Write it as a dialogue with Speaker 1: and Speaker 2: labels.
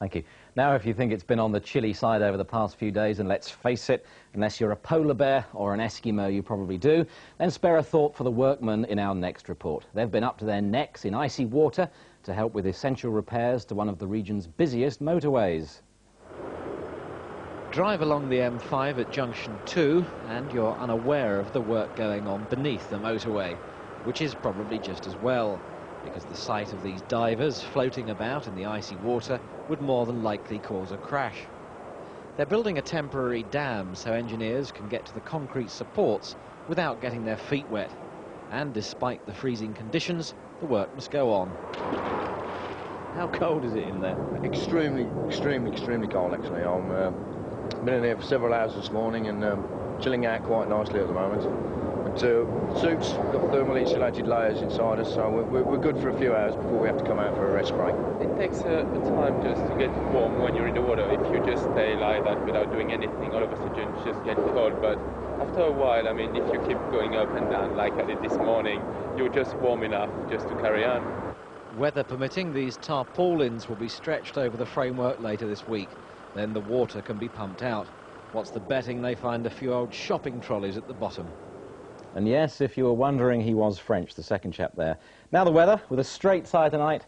Speaker 1: Thank you. Now, if you think it's been on the chilly side over the past few days, and let's face it, unless you're a polar bear or an Eskimo, you probably do, then spare a thought for the workmen in our next report. They've been up to their necks in icy water to help with essential repairs to one of the region's busiest motorways.
Speaker 2: Drive along the M5 at junction 2 and you're unaware of the work going on beneath the motorway, which is probably just as well, because the sight of these divers floating about in the icy water would more than likely cause a crash. They're building a temporary dam so engineers can get to the concrete supports without getting their feet wet. And despite the freezing conditions, the work must go on. How cold is it in there?
Speaker 3: Extremely cold, actually. I've been in here for several hours this morning and chilling out quite nicely at the moment. But suits got thermal insulated layers inside us, so we're good for a few hours before we have to come out for a rest break.
Speaker 4: It takes a time just to get warm when you're in the water. If you just stay like that without doing anything, all of a sudden you just get cold. But after a while, I mean, if you keep going up and down like I did this morning, you're just warm enough just to carry on.
Speaker 2: Weather permitting, these tarpaulins will be stretched over the framework later this week. Then the water can be pumped out. What's the betting they find a few old shopping trolleys at the bottom?
Speaker 1: And yes, if you were wondering, he was French, the second chap there. Now the weather, with a straight side tonight,